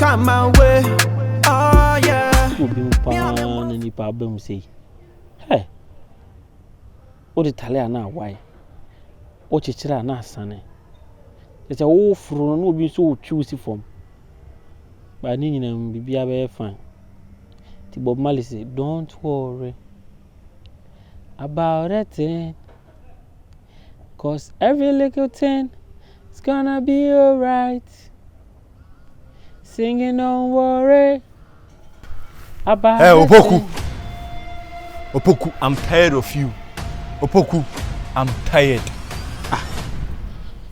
come my way. Oh yeah. Obi pan ni pa bam say. Hey. O de tale na why? O chichira na asane. It's a whole fro no be so choose from. But ni nyina bibia be fine. Ti Bob Marley say, don't worry about a thing, 'cause every little thing is gonna be alright. Singing, don't worry about Hey, Opoku. Opoku, I'm tired of you. Opoku, I'm tired.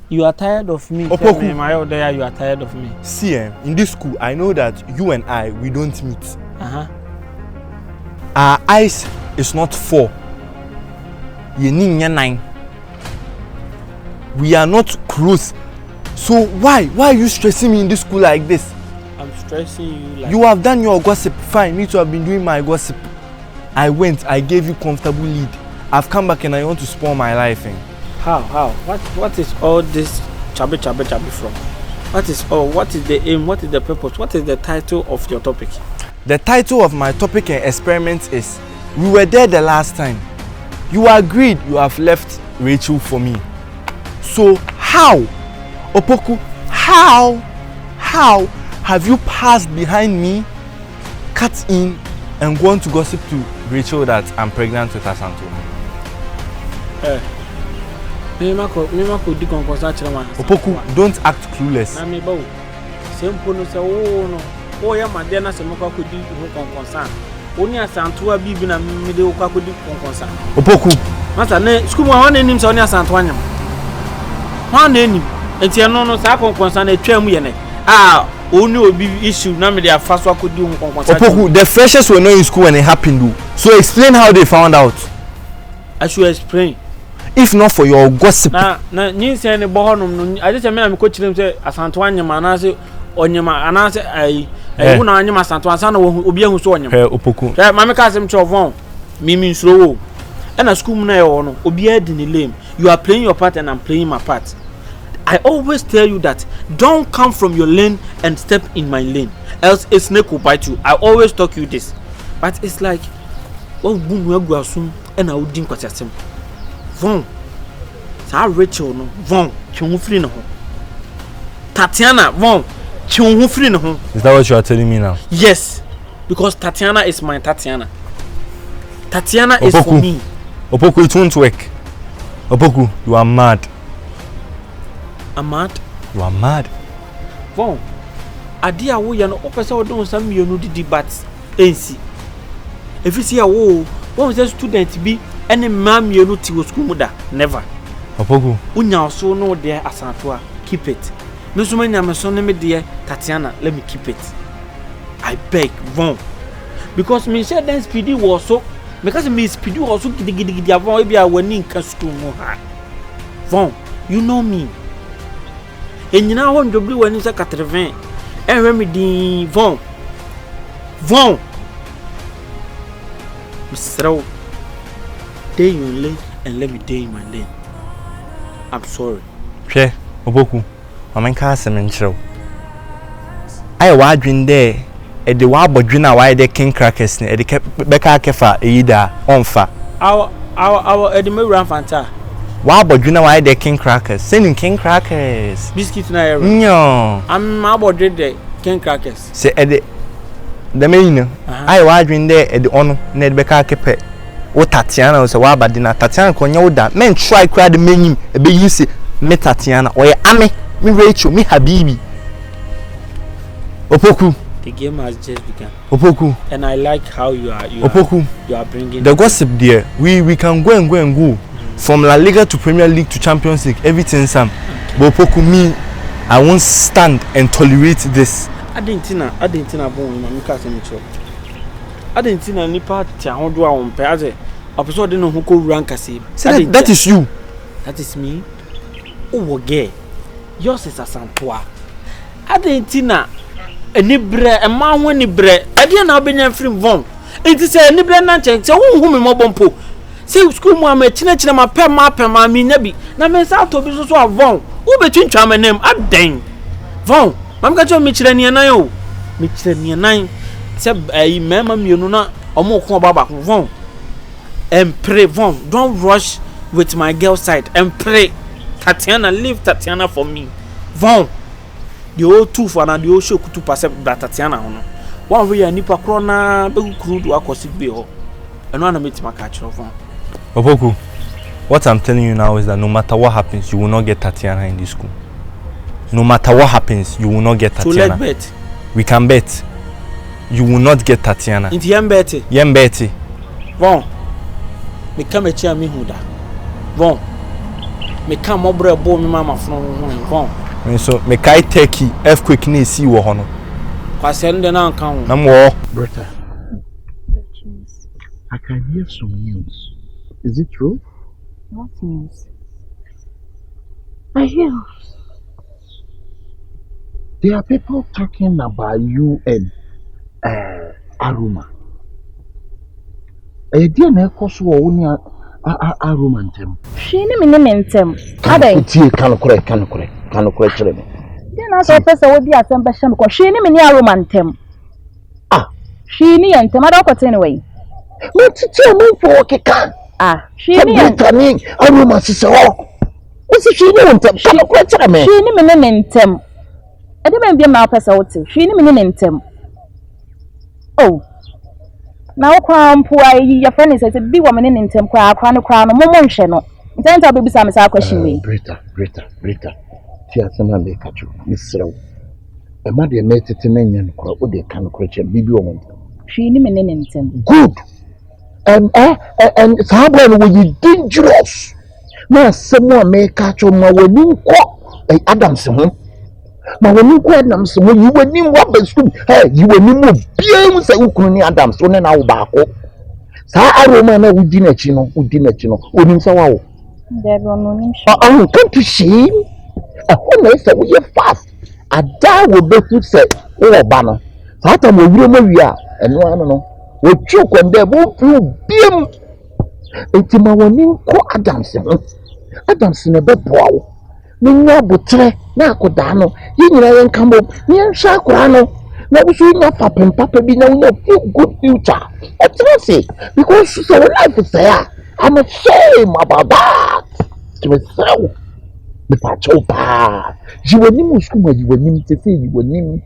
You are tired of me. Opoku. Tell me, my old day, you are tired of me. See, in this school, I know that you and I, we don't meet. Our eyes is not 4. You need 9. We are not close. So why are you stressing me in this school like this? I'm stressing you like... You have done your gossip. Fine, me too, I've been doing my gossip. I went, I gave you comfortable lead. I've come back and I want to spoil my life. How? What is all this chabby from? What is the aim? What is the purpose? What is the title of your topic? The title of my topic and experiment is, we were there the last time. You agreed you have left Rachel for me. So how, Opoku, how have you passed behind me, cut in, and gone to gossip to Rachel that I'm pregnant with Asanto? Opoku, don't act clueless. Opoku. Master, school one name so near Santuanium. One name, and no second concern a term yene. Only will be issue, none of their first work could do. Opoku, the freshers were not in school when it happened. So explain how they found out. I should explain. If not for your gossip. Now, you say any born, I just remember coaching him say Santuanium and I say, Onyama, and I say, I won't anima Santuan will be who saw him. Opoku. Mamma Casim Chovon, Mimi slow. And a school now, Obia in lame. You are playing your part and I'm playing my part. I always tell you that don't come from your lane and step in my lane, else a snake will bite you. I always talk you this, but it's like, well, boom, we'll go soon, and I would think what you're saying. Von, so Rachel, no, Von, free no. Tatiana, Von, free no. Is that what you are telling me now? Yes, because Tatiana is my Tatiana. Tatiana is for me. Opoku, it won't work. Opoku, you are mad. I'm mad? You are mad. Von, I dear we are not opposite doing some you know the but AC. If you see a wall, what was a student be any mam you know to school mother? Never. Opoku. Unya so no there as Antoa. Keep it. No so many am son me dear Tatiana, let me keep it. I beg, Von. Because me said then speedy was so because me speedy was so giddy avon be a winning school no hard. Von, you know me. And you know when you blue when it's a 80 and remedy Von Mr. Day in your lane and let me day in my lane. I'm sorry. Che, Opoku, I'm in Castle and show. I was dreaming there at the Wabodrina why they king crackers at the Becca Kefa Ida on fa. Our Edinburgh Ranfanta. Wabodrina why they king crackers, sending king crackers. Biscuits na no. I'm about the king crackers. Say at the main. I was dreaming there at the on Ned Becca Kepe. What Tatiana was a Wabadina Tatiana Conyoda. Men try cry the menu, a big you say, me Tatiana, or Ame, me Rachel, me Habibi. Opoku. The game has just begun. Opoku. And I like how you are bringing the gossip there. We can go. From La Liga to Premier League to Champions League, everything Sam. But Opoku, me, I won't stand and tolerate this. I didn't know born in my cousin. I didn't know any part to do our own pay. Episode no who go rank as that is you. That is me. Oh, gay. Yours is a Santua. I didn't know any bread, a man when he bread. I didn't know being free Von. It is a nibble nanching, so whom more bompo. Say, school mamma, chinach, my pen, my me nebi. Now, Miss Alto is so Von. Who between charm and name? I'm dang. Von, I'm got your Michelin and I. me chere me nan se mema mienu na omo ko baba von and pray von don't rush with my girl side and pray Tatiana leave Tatiana for me von the old two for na the old show kutu pass that Tatiana hono one way nipa kro na be kuru do akosi be ho eno na metima ka chiro von Opoku, what I'm telling you now is that no matter what happens you will not get Tatiana in this school. No matter what happens you will not get Tatiana. So let's bet. We can bet. You will not get Tatiana. Inti yembeti. Yembeti. Von. Me come chia me huda. Von. Me come obre bo me mama from von. So me kai take earthquake ni si wo hono. Kwase nde na nka ho. Na mo. Brother. I can hear some news. Is it true? What news? I hear. There are people talking about you and Aroma. Dear Nekos only Aroma and them. She named him. Are they? Can correct. Then I saw a person would be at some passion because she named Aroma and him. Ah, she named him. I don't know anyway. What to tell me for okay? Ah, she named Aroma sister. What's she named him? Can correct me? She named him. I didn't be a malperson. She named him. Oh, now crown poor your friend is a big woman in him, crown, no channel. Then I'll be some question. Brita. Tiasana make at you, Miss Row. A mother made it in Indian crowd, they can create a baby woman. She named him. Good. And someone will be dangerous. Now, someone may catch on my winning quack, Adamson. Ma woni ko Adams mo yi wani wa basum yi wani mo biam se ukunu Adams one na wo ba ko sa Aroma na udi na chi no onim sa wa wo there no nim come to shame na say we fast ada wo be fu se wo ba no sa ta mo wure mo wi a eno ano no wo twu kwende bo fu biam enti ma woni ko Adams na be boa wo Ninya butre na akoda no yinyira yen kambo ni nhwa akora no na busu nya papa bi na unya good future say because so life is there I'm ashamed about that to myself me pa chopa jiwani musku jiwani tese jiwani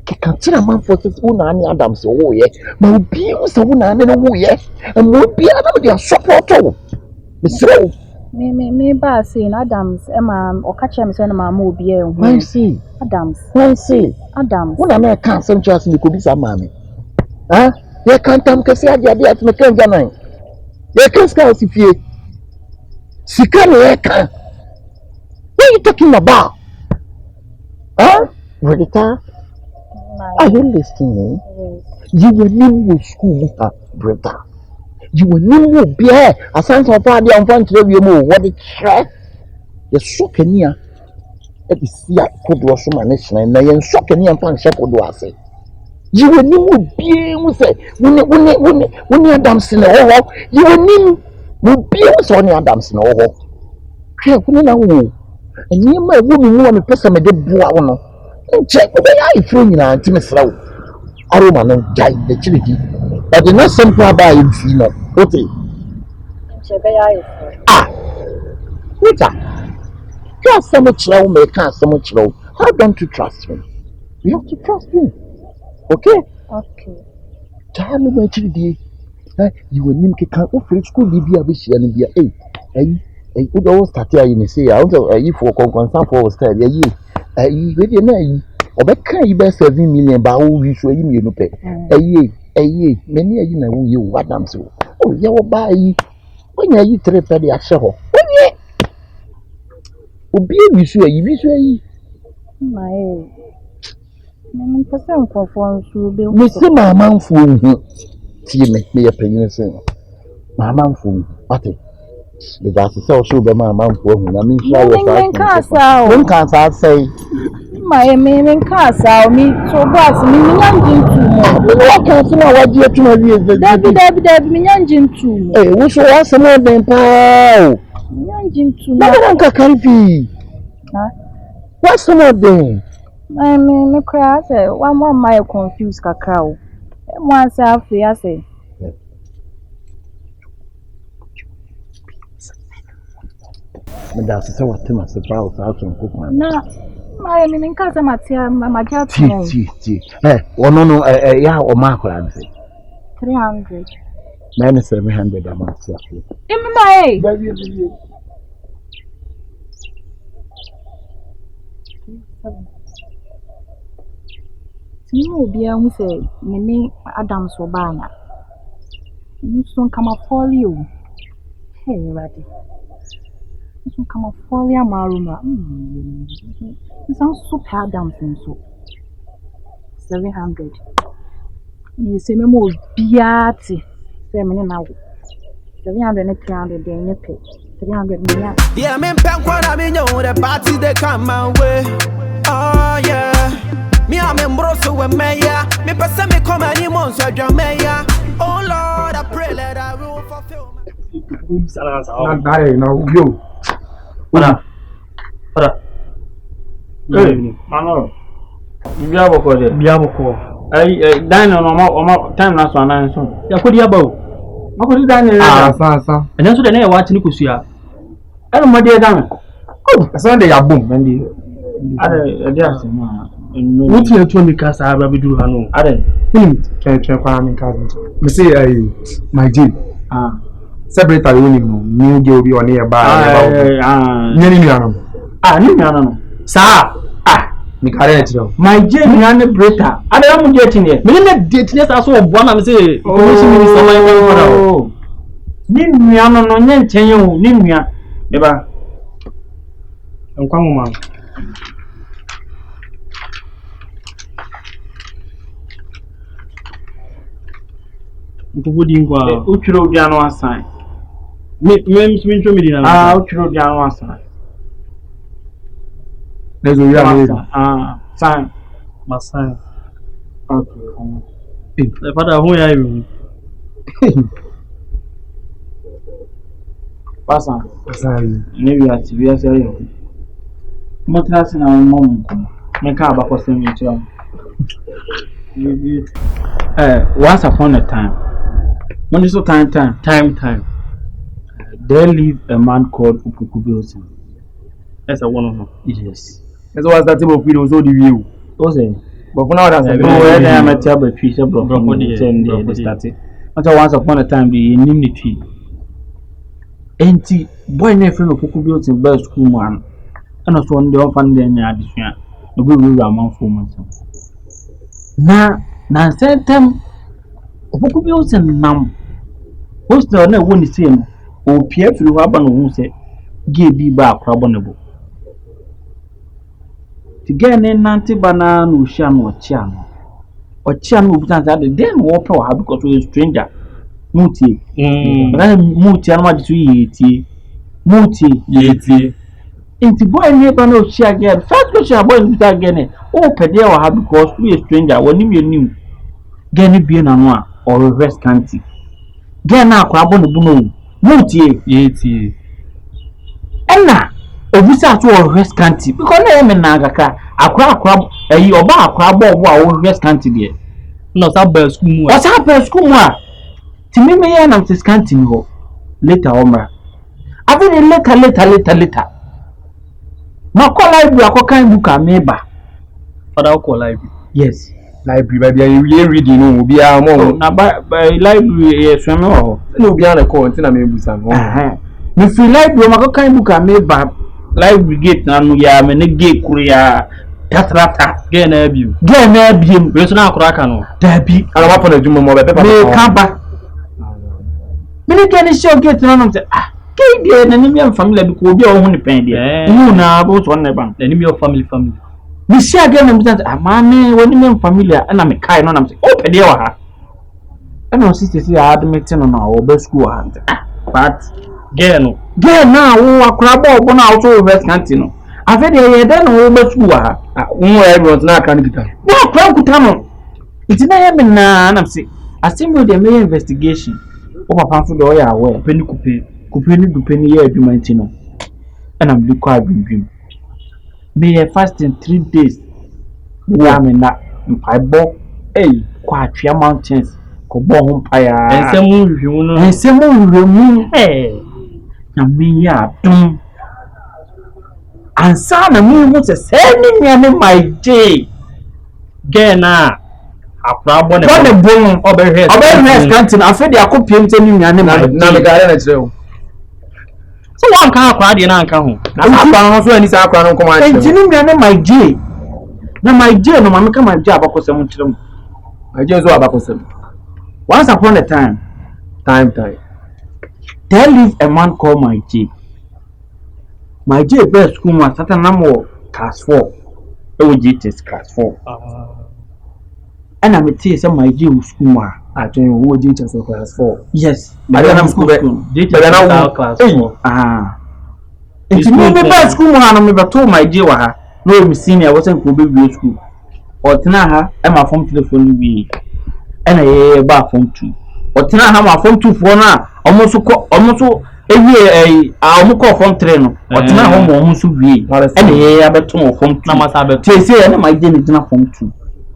kika tira man for say una ani Adams wo ye ma obi so una ani no wo ye and mo bi na me support o me say me ba say Adams Emma or catch me say na mama obi e hu. Why see? Adams. Una me kan some chance me ko bi sa mama. Ah, ye kan tam kese ade at me kan janan. Ye kan ska osifie. Sika no ye kan. What are you talking about? Huh? Brita? Are you listening? Yes. You were in school, Brita. You were new beer. A sense of party on front of you. What it track? You're so near. It is see, I could was so managed, and I am so near and found shepherd was it. You were new beer, we say, when you Adams in the hall, you were new beer was on Adams in the hall. Here, when I will, and near my woman, you want to press a boy. And check where I feel in an intimate flow. Aroma no jai the chiliki. But the next simple buy you see no. Okay. Ah. Rita. Just so much low, make so much low. How don't you trust me? You have to trust me. Okay? Okay. Tell me my chiliki. You will name can offer school Libya be she and be a good old start here in the sea. I also a for concern for style. You ready now? Obeka you be 7 million ba wo wi so yi me no pe many ayi na wo ye wo Adams wo oh ye wo ba yi onya yi 3 pe de ahye ho onye obi wi so yi my me person for so be me se mama mfu hu tie me ye panyin se mama mfu ate the that so so be mama mfu hu na me sha wo sa say my meaning casa me so boss me nyanjin tu mo o kan tuna waji tuna wi David me nyanjin tu wo so wa sama den pa nyanjin tu na ka kanfi ha wa sama den Me cry say one my confused kakao. One say afi say. Me da se what ma se pa o sa tun cook man. Na my me nka say matia magia Ti. Ono no ya o ma akora nse. 300. Man 700 a month. Emi mai. Tinu obi a hu say me ni Adams wo ba na. Nso kama folly o. Hey ready. Nso kama folly ama Aroma. Nso super Adams nso. 700. Ni se me mo biati. Say me na wo. 700 and 300 then you pay. 300 million. Yeah, me pen kwa me know the party they come my way. Oh yeah. Me am embroso with me yeah. Me person me come any months so drum me yeah. Oh Lord, I pray that I will fulfill my yo. Pada. Mano. Biaboko. Dan no time na so anan so. Ya kodi abawo. Makodi dan ne. Sa. Enen so de na e wa tini kosua. Eno mode dan. Oh, Sunday ya boom, mendi. Ade asema. What you told me cast I have do hano. Ade. Can kwa me cast. Me say my G. Separate the winning no. New girl be on here by. Nyani mi anam. Ni mi anam. Sa. Me carry it now. My J mi ane breaker. Ade am dating here. Me na dating here aso obo na me say. Commission minister my brother. Ni mi anam no nye nchen o. Ni mi a. Eba. Nkwa mo man. Nkubudi ngwa. Uchiro odiano asan. Me ntro me di na. Uchiro odiano asan. There's a real sign. Masan. Okay. The father who ya you. Pasan. Maybe at we are saying. Motrasi na mom. Me ka ba kwasem nchira. Once upon a time. When you so time. There lived a man called Opoku. That's a one of them. Yes. That's why that table of videos all the view. What's it? But for now, that's a very amateur but tree started. Until once upon a time, the enmity. Ain't boy, never friend of Opoku in best school man. And also on the orphan then, the good rule among 4 months. Now, said them Opoku and Nam. What's the other one is saying? Oh, Pierre, you have who said, give be back, probable. Again, Nanti Banana, Ushan or Chiano. Or Chiano would answer the then war power because we're a stranger. Muti. Muti, and what you Muti, yeti. Into boy never know she again. First question boy again. Oh, Pedro have because we a stranger when you knew. Genny being a noir or reverse Scanty. Gen now, crab on the boom. Muti, yeti. Enna. Obisa to a Scanty because na me na agaka akra oba akra bo a Scanty de no sa ba school mu o sa ba school mu a ti me ya na Scanty ni ho later omra abi de later ma call library akokan book ameba father call library yes library ba we reading no obi a mo na ba library yes me ho no obi a record nti na me busa no me free library ma akokan book ameba library gate na no ya me ne gate kuru ya tatrata ge na abiem we so na akura ka no dabi ana ma pon adwuma mo be paper me kaba me ne ke ni show gate na no say ke die na ni me family bi ko obi a wo hu ni pen die hu na bo so na ban na ni me family me share ge na me say amame woni me family na me kai no na me say o pe die wa ha ana sister say admit no na o be school ha but girl now wo akura bo na auto reverse Scanty no afi de ye de no wo besu ha wo everyone na aka nikita wo akura kuta no iti na ye me na say asemi de me investigation o papa so de o ya we peni kupe ni dupe ni ye adwuma nti no and am bi kwa adwum me fasting 3 days Yeah, me na mpaibo. Hey, kwa Atria Mountains. Ko bo ho mpaya. Ensemu hwehwe no. Ensemu hwehwe. Hey. Na me ya dum. Ansa na mu se se ni nyame my day. Gena. Akra bo ne. Bo ne bon Obehwe. Obehwe Scanty na afedi akopiem te ni nyame my day. Na me gare na kire. So one kan akra de na anka ho. Na akra no so ani sa akra no ko ma kire. Enti ni nyame my day. Na my day no mama ka my day abakosem kire mu. My day so abakosem. Once upon a time. There lived a man called my J. My J best school was at a number class 4. OG test class 4. And I'm a teacher, my J school. I tell you, who did just class 4? Yes, I don't have school. Did you now class 4? It's me the best school. I never told my J. No, senior wasn't for baby school. Or Tanaha, and my phone to the phone we. And a bar from 2. Or Tanaha, my phone 2 for now. Almost a from train. Or Tanaha, almost be. And a beton from Namasabet. Say, and my dinner from 2.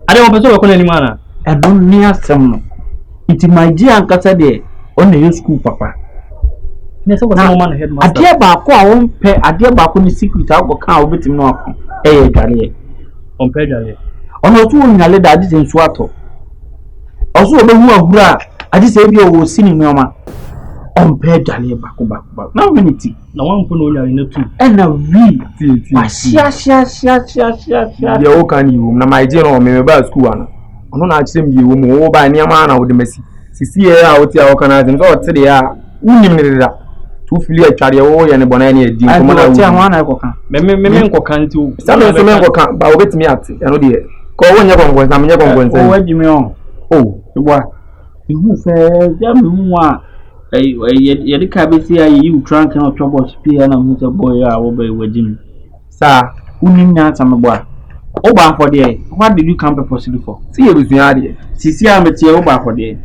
I don't want to call any man. I don't near some. It's my dear Uncle Saturday on the school, Papa. Yes, I was no man headmaster. A dear Baco, I won't pay a dear Baco secret out of cow with him. No, eh, Gary. On Pedale. On a 2 in a letter, I didn't swattle. Also, the who are I just said you were seeing Mama. On Pedale, back. Now, minute. No one put on in the 2. And a real The old can you, my dear, or maybe about school. I don't know, same you will buy near man with the messy. See, out here organizing or today are women to feel a child and a bonani. I want to go. Memento can't do. Some of the men will come, but wait me at. I know dear. Call when you're going to come. Oh, what do you mean? Oh, what? You say, Jammy. You can't see you drunk and trouble spear and a boy. I will be with him. Sir, who need not some boy? Oba for the what did you come possibly for? See you with me, Iddi. See, I'm a tear over for the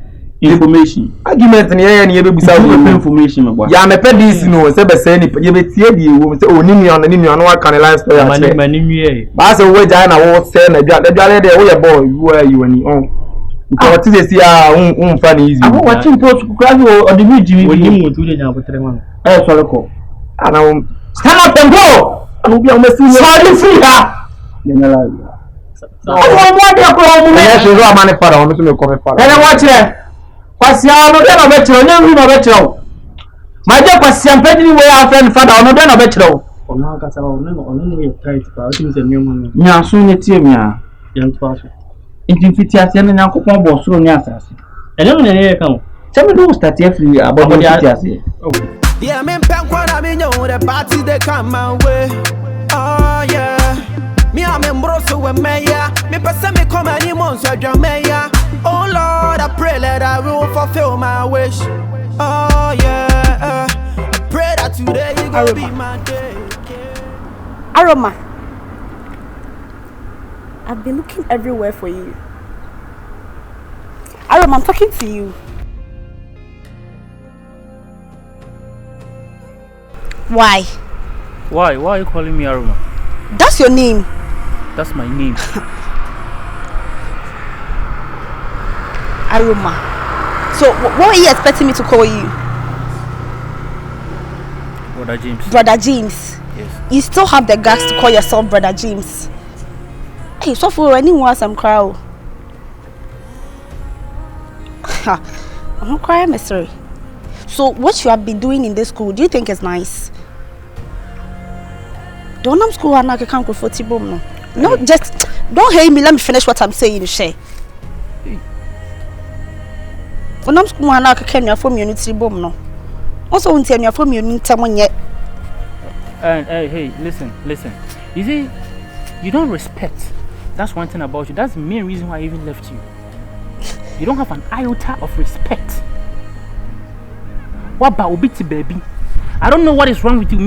information. Argument and any information, my boy. Yeah, I'm a pedis, no, say, you may see you, oh, Nimi on the Nimi on what can I last for my name? But I was Diana, I was saying, the boy, where you and your own. Because it is your own funny easy. I'm watching post gradual or the meeting with him with you. Eh, sorry, call. And I stand up and go. I will be on the free her. I want watch it. What's your better? No better. My dear, was some petty way our friend father on the better. Yeah, soon it's him. It's and Uncle Bob soon answers. And then I come. Tell me those that you're free about the yeah, I'm in Pankwan, I mean, the party they come my way. Oh, yeah. Me I'm in Brosso with Maya. Me person me come any months with your Maya. Oh Lord, I pray that I will fulfill my wish. Oh yeah, I pray that today you gonna be my day. Aroma, I've been looking everywhere for you. Aroma, I'm talking to you. Why? Why are you calling me Aroma? That's your name. That's my name. Aroma. So, what are you expecting me to call you? Brother James. Brother James. Yes. You still have the guts to call yourself Brother James. Hey, so for anyone some crowd. I'm not crying, I'm sorry. So, what you have been doing in this school, do you think is nice? Don't I'm school and I can't comfortable no. No, just don't hate me. Let me finish what I'm saying. Share. When I'm school and I can't from unity bomb no. Also, won't tell me from unity one yet. Hey, listen. You see, you don't respect. That's one thing about you. That's the main reason why I even left you. You don't have an iota of respect. What about Obiti baby? I don't know what is wrong with you.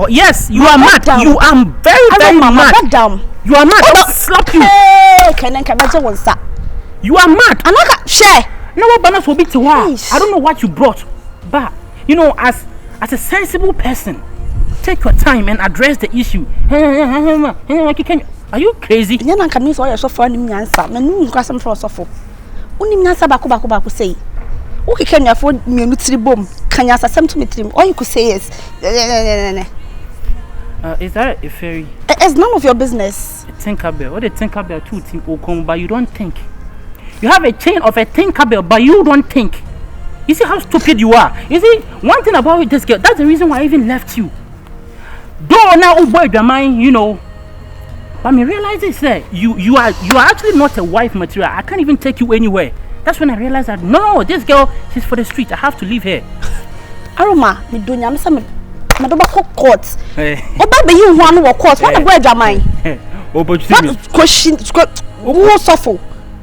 Yes, you are mad. You are very mad. You are mad. I'll slap you. You are mad. I'm not share. No, what banners will be to what? I don't know what you brought, but you know, as a sensible person, take your time and address the issue. Are you crazy? Nyan can miss all your software in answer. Menu custom for software. Only answer baku say. Okay, can you afford me a bomb? Can you ask some to meet him? All you could say is, is that a fairy? It's none of your business. A Tinkerbell. What a Tinkerbell two think will come, but you don't think. You have a chain of a Tinkerbell, but you don't think. You see how stupid you are. You see, one thing about this girl, that's the reason why I even left you. Though now, oh boy, your mind, you know. But me realize this, you are actually not a wife material. I can't even take you anywhere. That's when I realized that no, this girl, she's for the street. I have to leave her. Aroma, me do nyam say me do ba court. Oba be you one wo court. What the boy Jamai? Oh, but you see, question who suffer?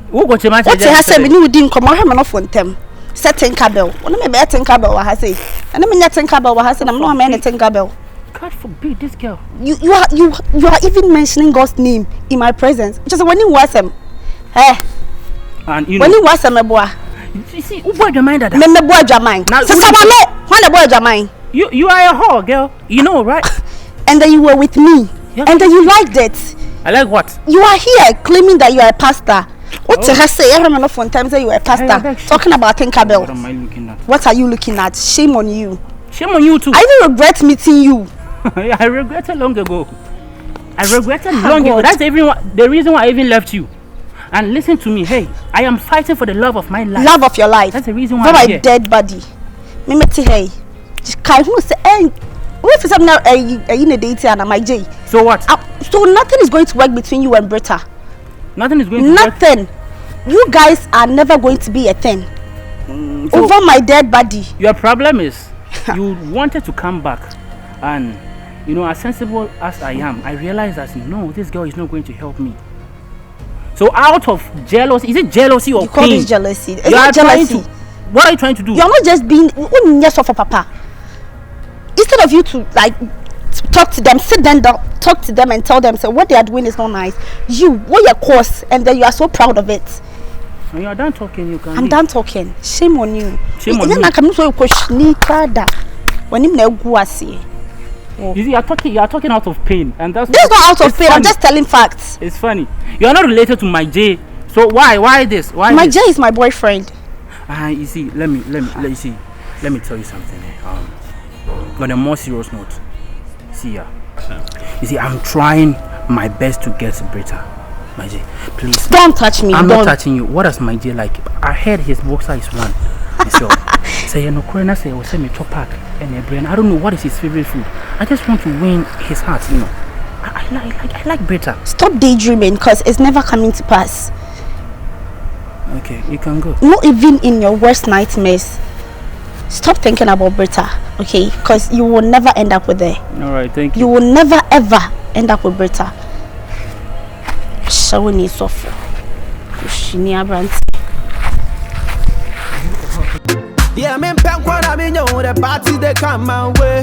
Who got your man? What he say me ni wudi nkomo ha me no for ntem. Set Tinkerbell. One me be Tinkerbell wa ha say. And me nya Tinkerbell wa ha say na me no me Tinkerbell. God forbid this girl. You are even mentioning God's name in my presence. Just when you was him. And you when know, you was him boy. You see, who boy Jamai that? Me boy Jamai. So someone no, when the boy Jamai. You are a whore, girl. You know, right? And then you were with me. Yeah. And then you liked it. I like what? You are here claiming that you are a pastor. What did I say? I remember one time say you were a pastor. Talking about Tinkerbell. What am I looking at? What are you looking at? Shame on you. Shame on you too. I even regret meeting you. I regretted long ago. That's the reason why I even left you. And listen to me, hey, I am fighting for the love of my life. Love of your life. That's the reason why I'm I'm here. Dead body. Me hey. Can you say, hey, what if I'm now in a date and my J? So what? So nothing is going to work between you and Britta. Nothing is going to work? Nothing. You guys are never going to be a thing. So over my dead body. Your problem is you wanted to come back, and you know, as sensible as I am, I realized that no, this girl is not going to help me. So out of jealousy, is it jealousy or you call this jealousy? Is you it jealousy? What are you trying to do? You're not just being yes for papa. Instead of you to like talk to them, sit them down, talk to them and tell them so what they are doing is not nice. You what your course, and then you are so proud of it. When you are done talking, you can. I'm done talking. Shame on you. Shame on you. You see, you are talking out of pain, and that's this is not out of pain. Funny. I'm just telling facts. It's funny. You are not related to my J, so why this? Why my this? J is my boyfriend. You see, let me tell you something. On a more serious note, Seer. You see, I'm trying my best to get Britta. My J, please. Don't touch me. I'm not touching you. What does my J like? I heard his boxer is one. So, say no corner say was me chop pack and a brain. I don't know what is his favorite food. I just want to win his heart, you know. I like Britta. Stop daydreaming, because it's never coming to pass. Okay, you can go. Not even in your worst nightmares. Stop thinking about Britta, okay? Because you will never end up with her. Alright, thank you. You will never ever end up with Britta. Showing you suffer. Yeah, me punk what I mean, the party they come my way.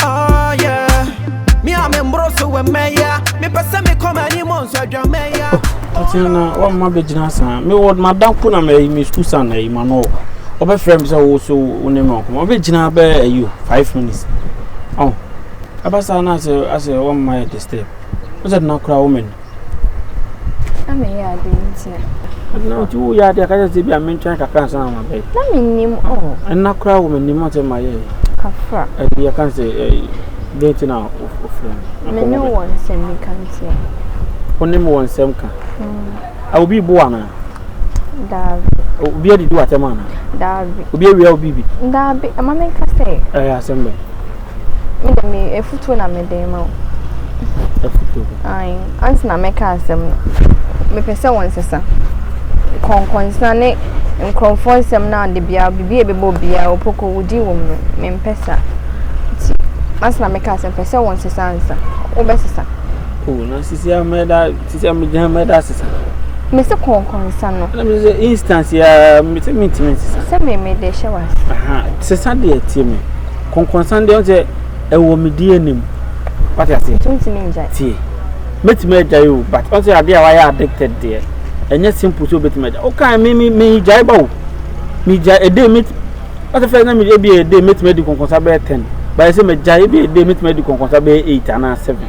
Oh yeah. Me I'm in Brosso with Maya. Me person me come any months so Jamaica. Atina, what my business? Me what Madame Kuna me school son na Imano. Obe friends are also unemo. My business be you 5 minutes. Oh. Abasa na as a one my step. Was that not crowd woman? I'm here doing No, you are the guys to be a mentor. I can't say my baby. Let me name all. And not crowd woman, you might my Kafra. and you can't say dating now of friend. Me no one send me can't say. Only one semka. I will be Buana. Davi. Be a do at a man. Davi. Be a real baby. Davi. I'm a make a say. Assembly. Me a foot when I'm a demo. Aye. Answer na make a sem. Me pesa one sister. Concern in confrontation now the bia bibi bia Opoku would do me pesa. Answer na make a sem pesa one sister answer. Obesisa. Oh, na sisi ameda sister. Mr. Concern no. Let me say instance ya meeting sister. Say me dey shower. Sister dey tie me. Concern dey on say e wo me die nim. What you say? Don't me enjoy. Tie. Meet me you, but on say ade why addicted there. Enye simple so bet me. Okay, me jai ba o. Me jai a day meet. What the first na me be a day meet me di concern be 10. But I say me jai be a day meet me di concern be 8 and 7.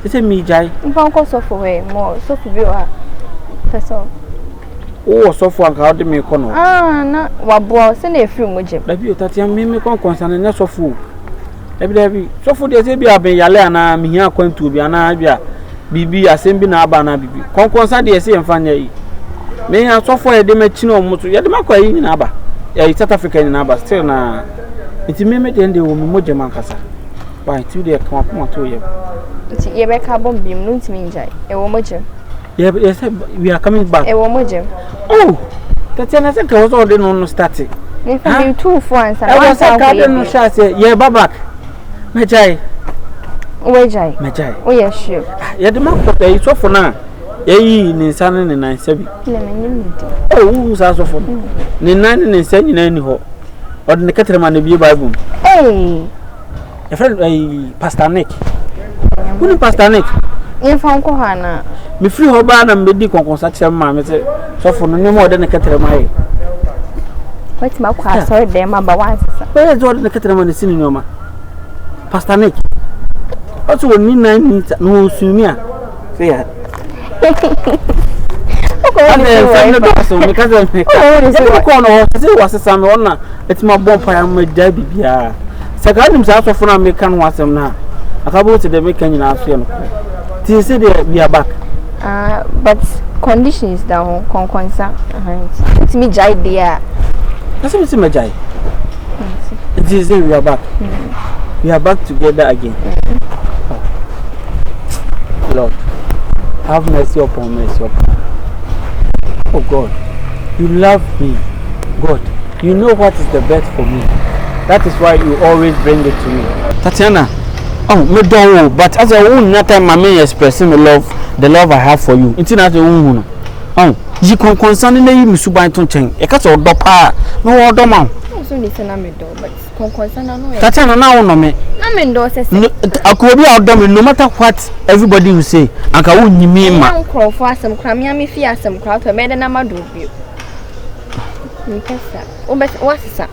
They say me jai. If I go so for way more so for you person. Oh, so for how de me kono. Ah, na wabo se na free mo gem. Da bi otati me kon concern na so for. Da bi so for de say bi aben yale ana me hia kwantu bi ana bia bibi asem bi na aba na bibi. Kon concern de say emfa nya yi. Me hia so for de ma chino omuto. Ye de makwa yi na aba. Ya South Africa ni na aba still na iti me de wo me mo gem ankasa. Why two dey come up to you? You be carbon beam, no to me, Jai. A woman, Yes, we are coming back. A woman, oh, Tatiana said I was already on starting. If you 2 once, I was a garden no shot. Yeah, back. Majai. Where Jai? Majai. Oh, yes, sure. Yeah, the man for the so for now. Yea, Nissan and 97. Oh, who's also for me? Ninan and sending any ho. Or the Caterman of your Bible. Hey, A friend, Pastor Nick. Who Pastor Nick? if Uncle Hannah, Me free her ban and be consumption, mamma. So for no more than a Caterman. what's my class? Sorry, there, my once. Where is all the Caterman cinema? Pastor Nick. Also, when Nina needs no sumia. Say, because was a son honor. It's my bonfire, my Debbie. Second himself of an American was him now. I go to the American in our film. Till say we are back. But conditions down, concern. It's me, Jai, dear. That's what my Jai. It is we are back. We are back together again. Lord, have mercy upon mercy upon. Oh God, you love me. God, you know what is the best for me. That is why you always bring it to me. Tatiana, oh, me don't. But as a woman, that time, my expressing the love I have for you. It's not a woman. Oh, you can concerning the you Subai Tuncheng. A cat or dopa, no other man. Also, listen, I'm a dog, but concern. Tatiana, now no me. I'm endorsed. I could be out dumb no matter what everybody will say. I can't win me, man. Crow for some crammy, fear some crowd to made an amado view. What's that?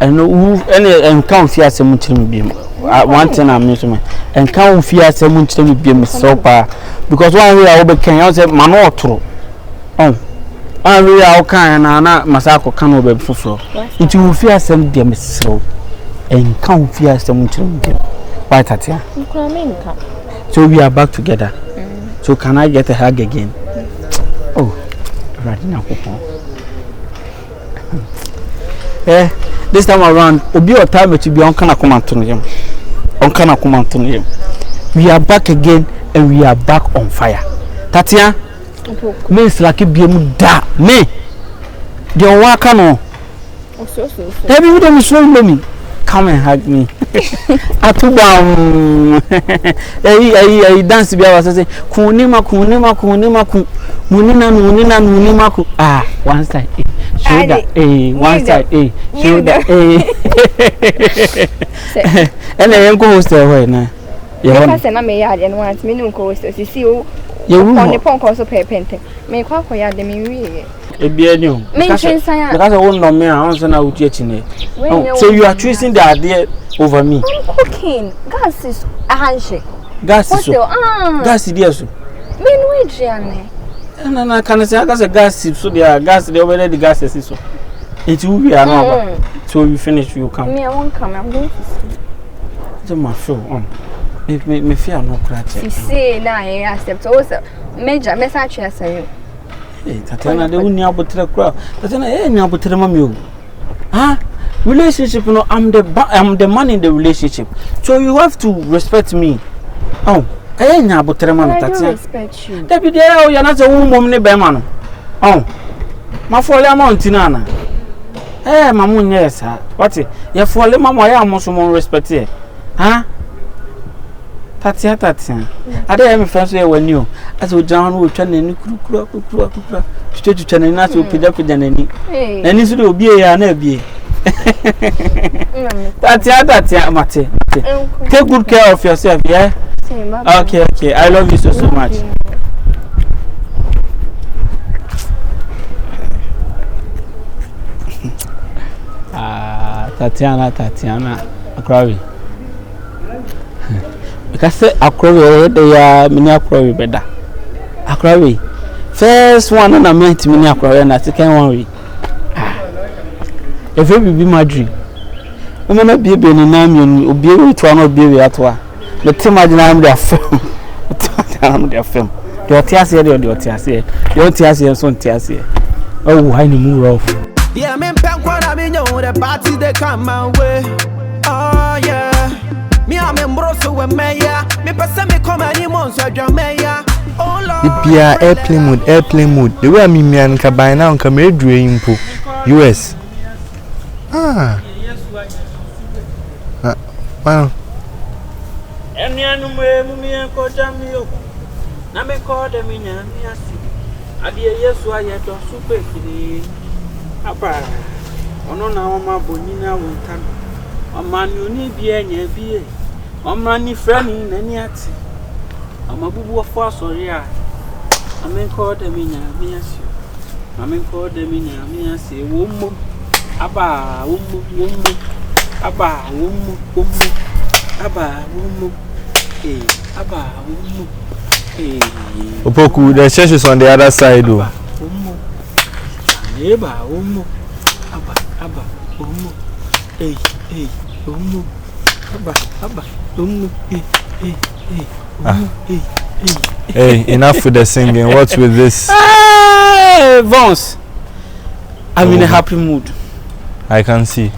I know who any can't fear some beam. One thing I'm using and can't fear some beam so far because one way I will be can say manotro. Oh, I really are kind and Masako can over so. It will fear some dear Miss So and can't fear some beam. Why, Tatia? So we are back together. So can I get a hug again? Oh, right now. This time around, will be your time to be on Kana Command. On Kana Command. We are back again and we are back on fire. Tatia, Miss Lucky Biam da me. The Wakano. Have you done so me? Come and hug me. Atubam. I dance to be able to say, Kunima. Munina. Ah, one side. Shoulder A, one side A, shoulder A. And I am going to stay away now. You want to say, I and once minimum coast to see you on the punk also pay painting. Make quite for ya, the me. It be a new. Because I won't know me, I answer now teaching it. So you are choosing the idea over me. Cooking. Gas is a handshake. Gas is so. Gas is dear. Mean, which and I can say I got a gas so they are gas they already the gas is so. It will be another. So you finish you come. Me I won't come. I'm going to see. It's my show. Me fear no crack. You say now I accept also major message I say. Hey, Tatiana, they won't know about the crowd. Tatiana, eh, now about the mammy. Huh? Relationship, no, I'm the man in the relationship. So you have to respect me. Oh. I respect you. Deputy, you're not a woman, Beman. Oh, my folly mountain, Anna. Eh, Mamun, yes, what's it? You're folly, Mamma, I am also more respect here. Huh? Tatia. I didn't fancy when you, as we down with Channing, straight to Channing, not to pick up with any. And this will be a nebby. Tatia, Mate. Take good care of yourself, yeah? Okay. I love you so much. Tatiana, Akrawi. Because Akrowe they are mini Akrowe better. Akrowe. First one and I meant mini Akrowe and the second one we. If it be my dream. I'm not be in name you be able to not be at all. The team I am their film. I'm their film. The Tias here, the Tias here. The Tias here, son Tias here. Oh, I move off. Yeah, I'm in Pastoral, I mean, the party they come my way. Oh, yeah. Me, I'm in Brosso with Maya. Me, person me come any months with your Maya. Oh, Lord. The airplane mode. The way I mean, me and Kabina and Kamel Dream US. Ah. Wow. Any animal, me and Kojamio. Na me call them in Yamiasi. Adia, yes, why you don't super. Apa, ono na mama bonina wontan. Amanu ni bia nya bia. Amani frani na ni ati. Amabubu ofo asori a. Amen call them in Yamiasi. Amen call them in Yamiasi. Womo. Aba, womo. Aba, womo. Aba, womo. Aba, womo. Opoku, the church is on the other side though. Eba, omo. Aba, omo. Omo. Aba, omo. Hey, enough with the singing. What's with this? Hey, Vance. I'm in a happy mood. I can see.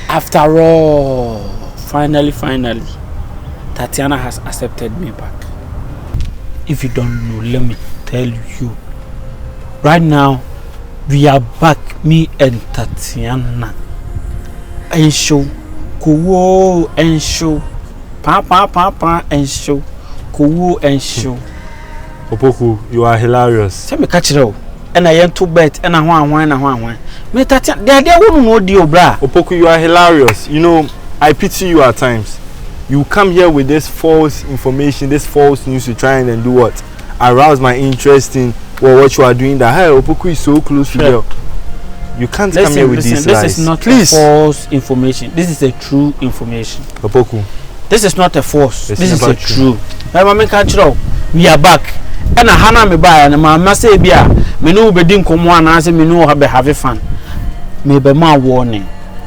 After all, finally, Tatiana has accepted me back. If you don't know, let me tell you. Right now, we are back, me and Tatiana. And show, kuwo and show, pa and show, kuwo and show. Opoku, you are hilarious. Tell me catch it all. And I am too bad. And I want. Me Tatiana, they wouldn't know the bra. Opoku, you are hilarious. You know, I pity you at times. You come here with this false information, this false news to try and do what? Arouse my interest in what you are doing. That hey, Opoku is so close to you. You can't come here with these lies. This is not false information. This is a true information. Opoku. This is not a false. This is a true. We are back. And I hana me buy and my message be me no be din komo anase me no have fun. Me be ma warning.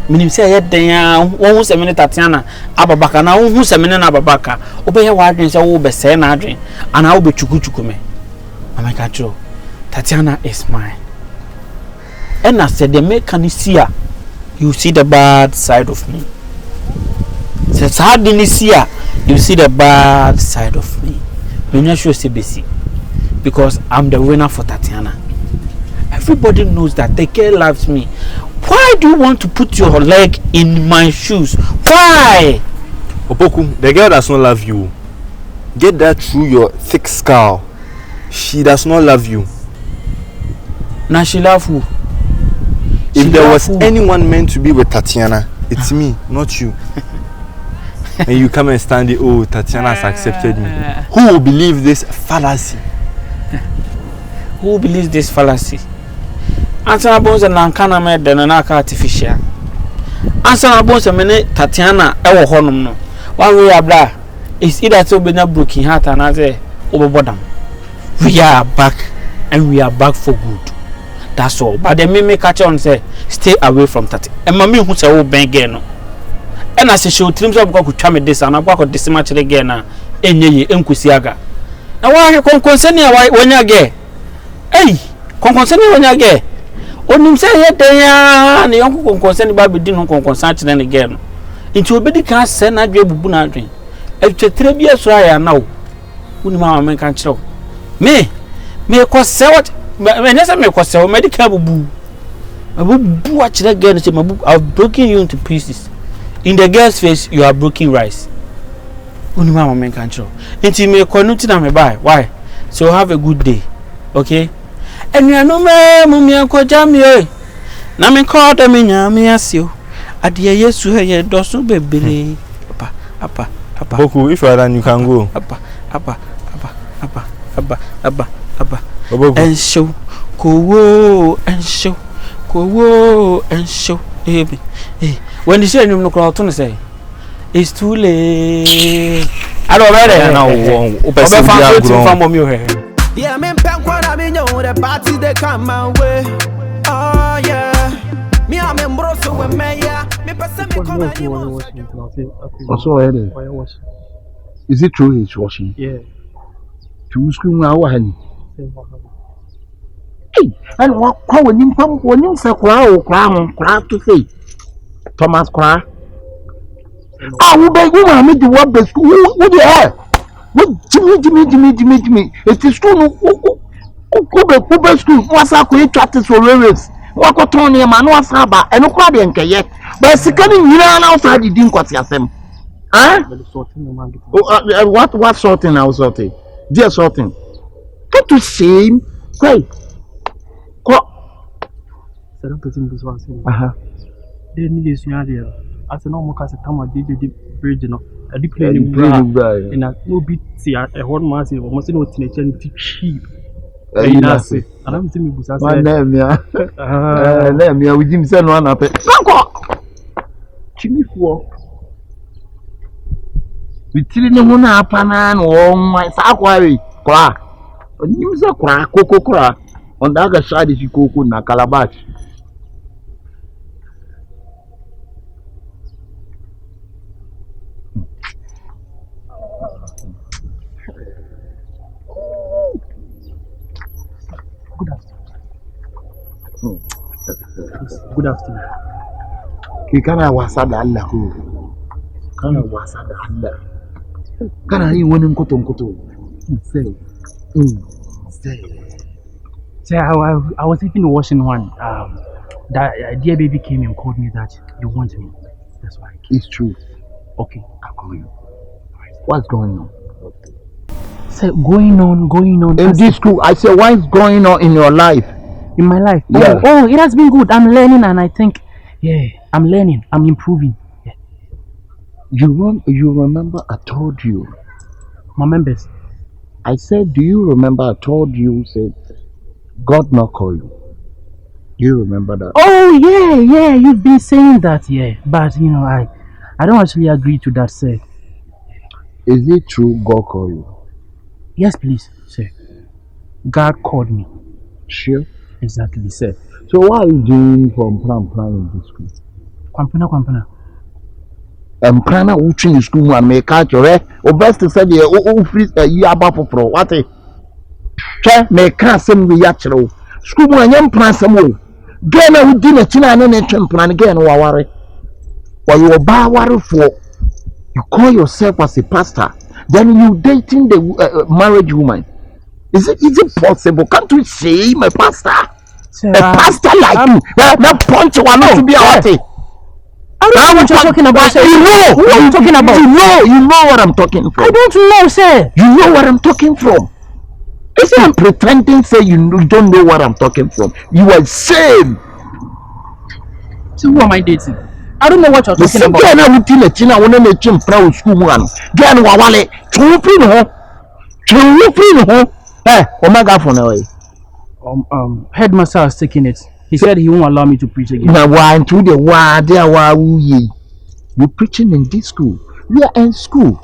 Minim say yet den won se me Tatiana ababaka na won se me na ababaka obe ye wadwen se wo be se na adwen ana wo be chukuchuku me amaka tro Tatiana is mine. And I said the make can see her, you see the bad side of me. Says hard in this year you see the bad side of me. Me not sure CBC because I'm the winner for Tatiana. Everybody knows that Take loves me. Why do you want to put your leg in my shoes? Why? Opoku, the girl does not love you. Get that through your thick skull. She does not love you. Now she love who? If there was anyone meant to be with Tatiana, it's me, not you. And you come and stand it, oh, Tatiana has accepted me. Who will believe this fallacy? Who believes this fallacy? Answer bones and Nankana made than an artificial. Answer bones a minute, Tatiana, our honum. No. One way are blah. It's either to be not broken heart and other over bottom. We are back and we are back for good. That's all. But the meme catch on say, stay away from Tati. And mammy who say, oh, Bengeno. And as a show, trims of God could try me this and I walk on this much again. And ye, Uncusiaga. Now, why you concern you when you get? Hey, concern you when you get. Onim say yet and the uncle concern about didn't concern then again. Into a bit can send a dream buna dream. If 3 years right now, Unima man can't show. Me cost what? When I may cost a medical boo. I will watch that girl and say, my book, I've broken you into pieces. In the girl's face, you are broken rice. Unima man can't show. Until you may connect to me by. Why? So have a good day. Okay? And you know me, mummy, uncle Jamie. Now me call them in Yamiasio. At the yes, you hear dosu baby. Apa. Opoku, if you are done, you can go. Apa. And show, go and show, baby. When you say you no crowd to say, It's too late. I don't know now. Yeah, I'm in Pankwan, I mean, the party they come my way. Oh, yeah. Me, I'm in Brosso with Maya. Me, person, me come and Is it true he's washing? Yeah. To school now, and what when you say crowd to say Thomas Cra. I will beg you, I mean, the what best. What the hell? What Jimmy. It is true. Who school was a quick practice for railways. What got on your man was Saba and no crab and yet. But secondly, you ran outside the didn't cut them. Huh? What sorting I was sorting? Dear sorting. What to shame? Great. Then this year, as a normal case, Tama did the bridge, a deep planning, and a no bit see a horn massive, almost no teenage cheap. And I'm saying, my name, yeah, with him, send one up. Jimmy for. We tell him one up and on my Sakwari, cra. You say cra, cocoa cra. On the other side is you cocoa na calabash. Good afternoon. Kana wasada Allah ko. Kana wasada Allah. Kana yin wani koton. Say. So I was even watching one. That dear baby came and called me that you want me. That's why I came. It's true. Okay. I'll call you. What's going on? So going on. In this school, I say, what is going on in your life? In my life? Yeah. Oh, it has been good. I'm learning, and I think, I'm learning. I'm improving. Yeah. You remember I told you? My members. I said, do you remember I told you, said, God not call you. Do you remember that? Oh, yeah. You've been saying that, yeah. But, I don't actually agree to that, sir. Is it true God called you? Yes, please, sir. God called me. Sure? Exactly, sir. So what are you doing from plan in this school? Kwampana. Plana uchi in school and make out your best to say the free yaba for what a chair may cast some reaction. School and young plan some more. Then I would dinner china and plan again or worry. Or you are for you call yourself as a pastor, then you dating the married woman. Is it possible? Can't we say my pastor? Sir, a pastor like you, not punch one to be out. I don't know what you're talking about, sir. You know what I'm talking about. You know what I'm talking from. I don't know, sir. You know what I'm talking from. If I'm pretending, say you don't know what I'm talking from, you are same. So who am I dating? I don't know what you're talking about. Get out with the China when they came from school one. Get out wale. Chupin. Omega for now. Headmaster has taken it. He said he won't allow me to preach again. Now why into the word there you preaching in this school. We are in school.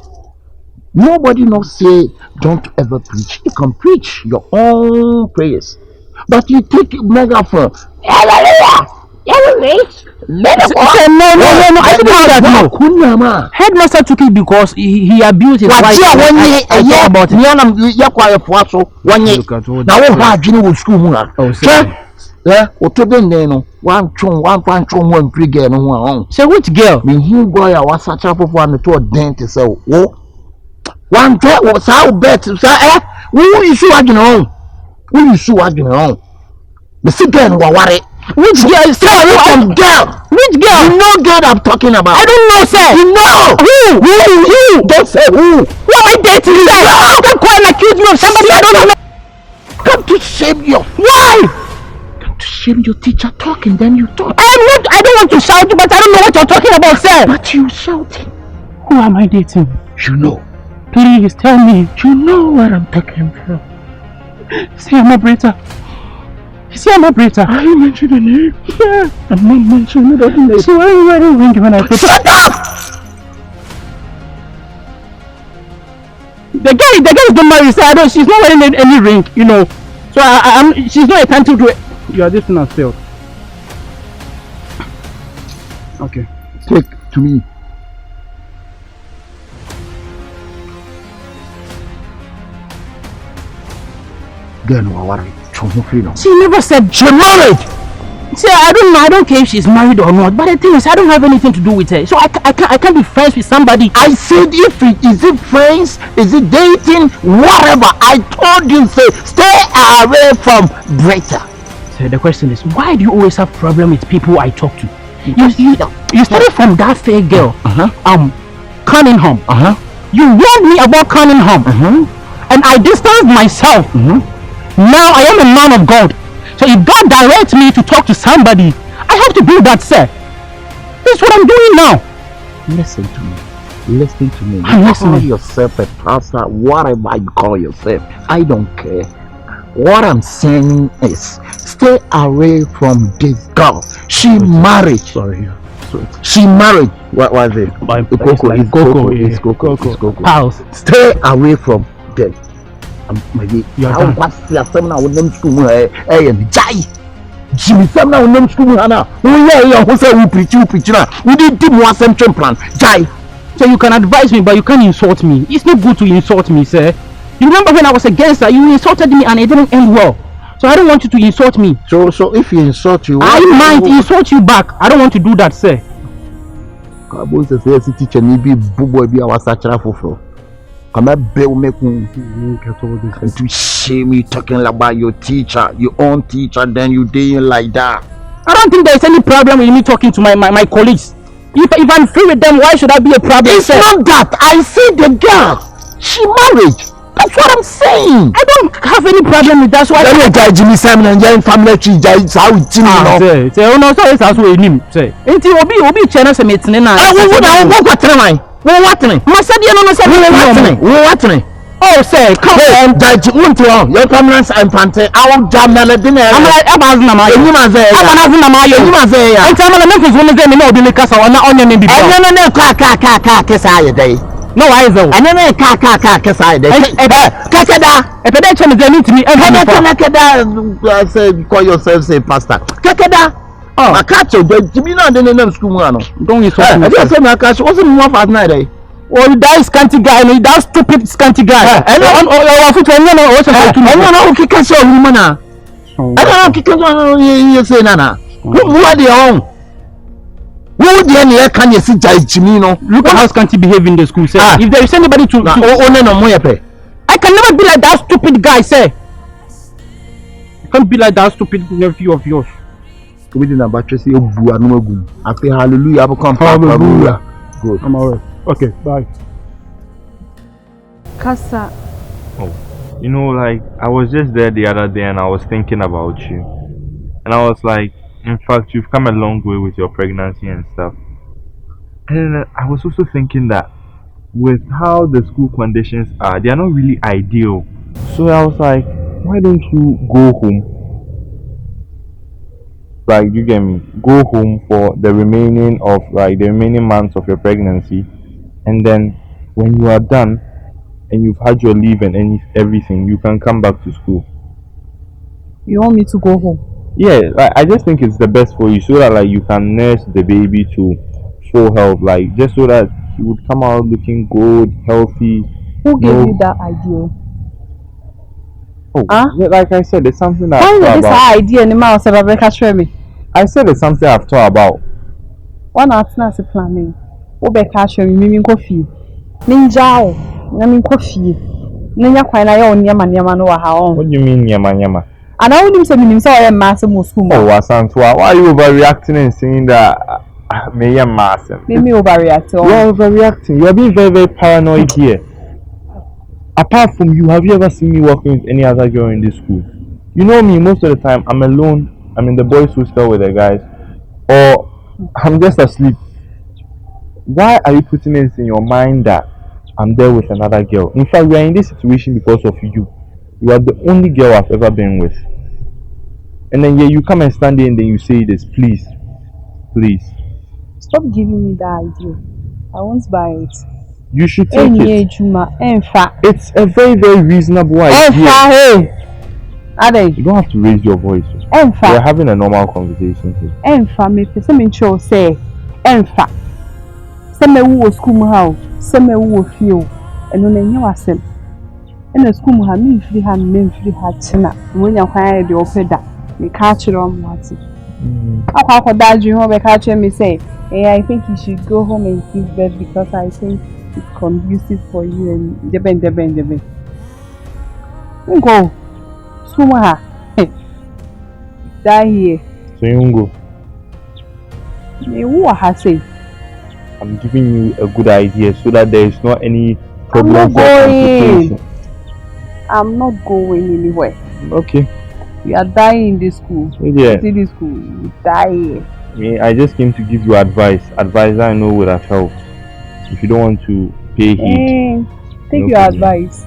Nobody knows say don't ever preach. You can preach your own prayers. But you take megaphone. Hallelujah! No, I didn't know that. No. Headmaster took it because he abused his wife. I talk about it. So which girl? Me who boy I was such a one to a dentist. So one day was how bet who is you again? Who is you again? The second worry. Which girl is girl? Which girl? You know girl I'm talking about. I don't know, sir. You know who? Don't say who. Who am I dating, sir? How can call and accuse me of somebody I don't know? Come to shame your why? To shame your teacher talking, then you talk. I don't want to shout, but I don't know what you're talking about, sir. But you shouting. Who am I dating? You know. Please tell me. You know where I'm talking from. Say I'm a breather. See, I'm a breather. Are you mentioning the name? Yeah. I'm not mentioning the name. So why are you wearing ring when I put Shut up! The girl is not married. So I don't. She's not wearing any ring, you know. So she's not entitled to it. You are this thing as failed. Okay. Take to me. Girl, no worry. She never said she married. See, I don't know. I don't care if she's married or not. But the thing is, I don't have anything to do with her. So I can't be friends with somebody. I said is it friends? Is it dating? Whatever. I told you, stay away from Brita. So the question is, why do you always have problem with people I talk to? You started from that fair girl, Cunningham. You warned me about Cunningham, and I distanced myself. Now I am a man of God. So if God directs me to talk to somebody, I have to do that, sir. That's what I'm doing now. Listen to me. Listen to me. I'm listening. Call yourself a pastor, whatever you call yourself. I don't care. What I'm saying is, stay away from this girl. She married. Sorry. She married. What was it? It's Coco. Pals. Stay away from them. Maybe You're how done. what's your son now with them school? Jai. Jimmy, some now with them school. Hana. Who say we preach now? We did do more central plan. Jai. So you can advise me, but you can't insult me. It's not good to insult me, sir. You remember when I was against her, you insulted me and it didn't end well. So I don't want you to insult me. So if you insult you, I might insult you back. I don't want to do that, sir. Kabo se say teacher ni bi boy bi awasa chara foforo. Come be o make to shame you talking about your teacher, your own teacher, then you doing like that. I don't think there's any problem with me talking to my colleagues. If I'm free with them, why should I be a problem? It's not that. I see the girl. She married. That's what I'm saying. I don't have any problem with that. So I don't Jimmy Simon and Jane family tree. How it's say no, so it's also a name. Say it will be channel some it's na. What oh, say, come on, Judge Unto, your permanence and Pante, our jam and dinner. I'm like, I'm no, I know. And then I said, call yourself, say, Pastor. Kakada. Oh, I catch you. Jimmy, no, then school. Don't you say, I just said, I catch wasn't more for night. Oh, that Scanty guy, no, that stupid Scanty guy. I know, I don't kick us your woman. I don't kick us, you say, Nana. Who are the own? Who the can you see Jimmy? Look at how Scanty behave in the school, sir. If there is anybody to I can never be like that stupid guy, sir. I can't be like that stupid nephew of yours. Within a battery, I feel hallelujah. I become hallelujah. Good. I'm alright. Okay, bye. Kasa. Oh, you know, like I was just there the other day and I was thinking about you, and I was like, in fact, you've come a long way with your pregnancy and stuff. And I was also thinking that with how the school conditions are, they are not really ideal. So I was like, why don't you go home? Like, you get me? Go home for the remaining months of your pregnancy, and then when you are done and you've had your leave and everything, you can come back to school. You want me to go home? Yeah, I just think it's the best for you, so that like you can nurse the baby to full health, like just so that he would come out looking good, healthy. Who gave you that idea? Oh, like I said, it's something that I've thought about. Idea in the mouth of me. I said it's something I've thought about. One not planning. Obeka show me coffee. Ninja, I coffee. Ninya kwina ya onyama no wa ha on. What do you mean nyama? And I wouldn't say me so I am massive school. Oh, Asantwa, why are you overreacting and saying that me am massive? Me overreacting. You are overreacting. You are being very, very paranoid here. Apart from you, have you ever seen me working with any other girl in this school? You know me, most of the time I'm alone. I'm in the boys' hostel with the guys, or I'm just asleep. Why are you putting this in your mind that I'm there with another girl? In fact, we are in this situation because of you. You are the only girl I've ever been with. And then you come and stand there and then you say this, please. Stop giving me that idea. I won't buy it. You should take it. Enfa. It's a very, very reasonable idea. Enfa, hey. Ade. You don't have to raise your voice. Enfa. We're having a normal conversation here. Enfa, me pese me ncho say. Enfa. Se me wo school mu ha o. Se me wo fie o. Eno na nya wasem. Ena school mu ha me free ha me free ha china. Mo nya kwan de opeda. Me ka kire o mo ati. Akwa dadju ho be ka kire me say, "Hey, I think you should go home and give birth because I think it's conducive for you and deben." Go. School mu ha. Die here. So you won't go. Me wo ha say. I'm giving you a good idea so that there is not any problem. I'm not going. I'm not going anywhere. Okay. You are dying in this school. Yeah. See this school. You die. I just came to give you advice. Advice I know would have helped. If you don't want to pay heed. Take no your problem. advice.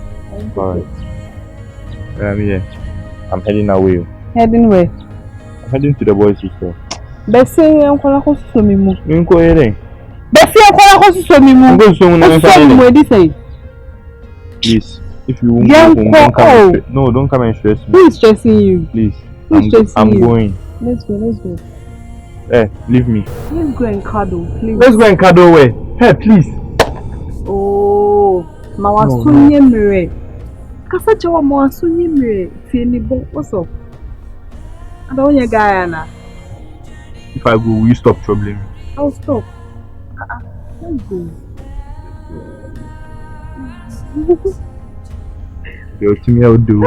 Alright. Yeah. I'm heading away. Heading where? I'm heading to the boys' hostel. Besi enkola ko so mi mu. Nko here. Besi enkola ko so mi mu. Nko so mu na say. Please, if you won't Don't come and stress me. Who is stressing you? Please. I'm going. Let's go. Leave me. Let's go and cuddle, please. Let's go and cuddle away. Hey, please. Oh, Mawasunye Mire. Kasa chawa Mawasunye Mire. Tienibo, what's up? I don't want your guy, Anna. If I go, will you stop troubling me? I'll stop. Let's go. Your team will do.